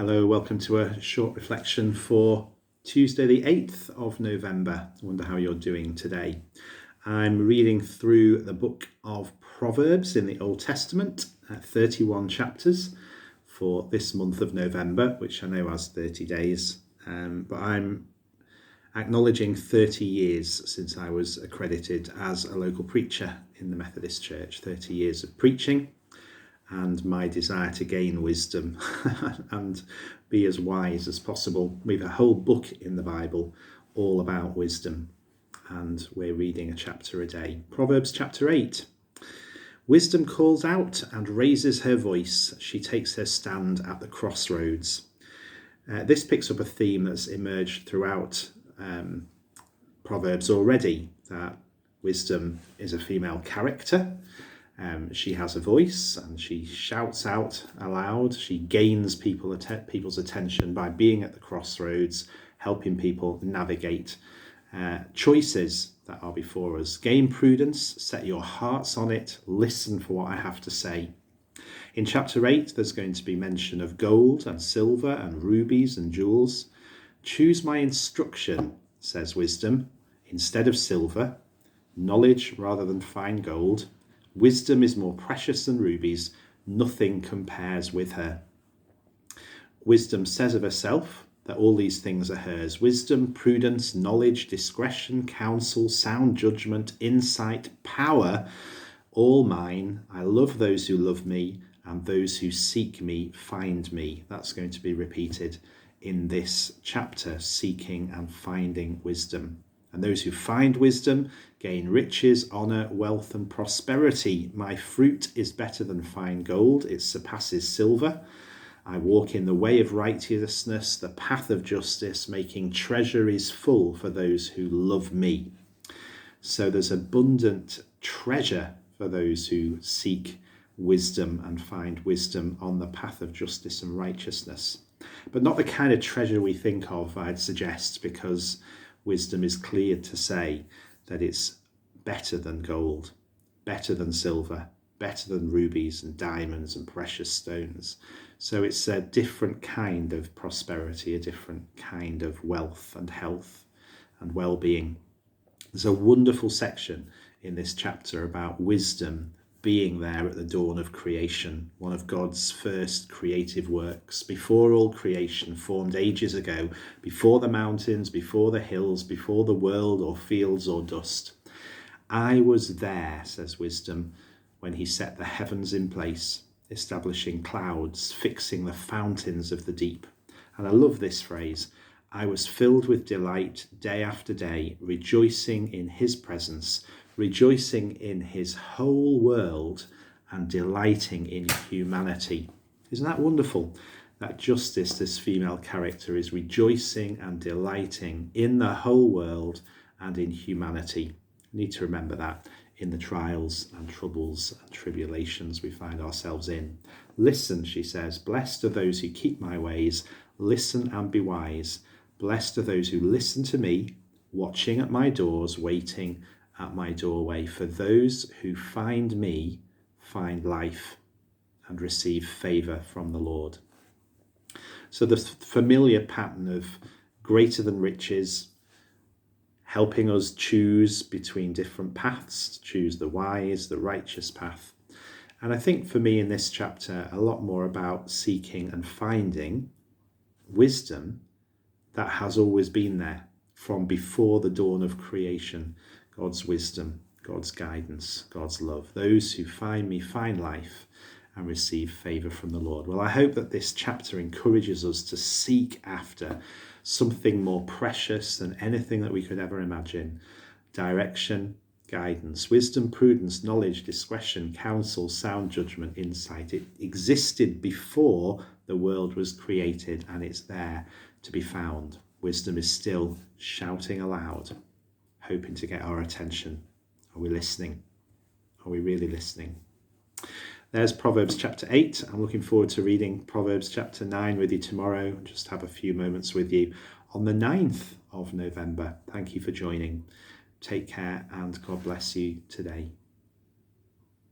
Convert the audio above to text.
Hello, welcome to a short reflection for Tuesday the 8th of November. I wonder how you're doing today. I'm reading through the book of Proverbs in the Old Testament, 31 chapters for this month of November, which I know has 30 days, but I'm acknowledging 30 years since I was accredited as a local preacher in the Methodist Church, 30 years of preaching, and my desire to gain wisdom and be as wise as possible. We have a whole book in the Bible all about wisdom, and we're reading a chapter a day. Proverbs chapter 8. Wisdom calls out and raises her voice. She takes her stand at the crossroads. This picks up a theme that's emerged throughout Proverbs already, that wisdom is a female character. She has a voice and she shouts out aloud. She gains people's attention by being at the crossroads, helping people navigate choices that are before us. Gain prudence, set your hearts on it, listen for what I have to say. In chapter 8, there's going to be mention of gold and silver and rubies and jewels. Choose my instruction, says wisdom, instead of silver, knowledge rather than fine gold. Wisdom is more precious than rubies. Nothing compares with her. Wisdom says of herself that all these things are hers. Wisdom, prudence, knowledge, discretion, counsel, sound judgment, insight, power, all mine. I love those who love me, and those who seek me find me. That's going to be repeated in this chapter, seeking and finding wisdom. And those who find wisdom gain riches, honour, wealth and prosperity. My fruit is better than fine gold. It surpasses silver. I walk in the way of righteousness, the path of justice, making treasuries full for those who love me. So there's abundant treasure for those who seek wisdom and find wisdom on the path of justice and righteousness. But not the kind of treasure we think of, I'd suggest, because wisdom is clear to say that it's better than gold, better than silver, better than rubies and diamonds and precious stones. So it's a different kind of prosperity, a different kind of wealth and health and well-being. There's a wonderful section in this chapter about wisdom being there at the dawn of creation, one of God's first creative works, before all creation formed ages ago, before the mountains, before the hills, before the world or fields or dust. I was there, says wisdom, when he set the heavens in place, establishing clouds, fixing the fountains of the deep. And I love this phrase. I was filled with delight day after day, rejoicing in his presence, rejoicing in his whole world and delighting in humanity. Isn't that wonderful? That justice, this female character, is rejoicing and delighting in the whole world and in humanity. We need to remember that in the trials and troubles and tribulations we find ourselves in. Listen, she says, blessed are those who keep my ways. Listen and be wise. Blessed are those who listen to me, watching at my doors, waiting at my doorway. For those who find me find life and receive favour from the Lord. So the familiar pattern of greater than riches, helping us choose between different paths, choose the wise, the righteous path. And I think for me in this chapter, a lot more about seeking and finding wisdom that has always been there from before the dawn of creation. God's wisdom, God's guidance, God's love. Those who find me find life and receive favour from the Lord. Well, I hope that this chapter encourages us to seek after something more precious than anything that we could ever imagine. Direction, guidance, wisdom, prudence, knowledge, discretion, counsel, sound judgment, insight. It existed before the world was created and it's there to be found. Wisdom is still shouting aloud, hoping to get our attention. Are we listening? Are we really listening? There's Proverbs chapter 8. I'm looking forward to reading Proverbs chapter 9 with you tomorrow. Just have a few moments with you on the 9th of November. Thank you for joining. Take care and God bless you today.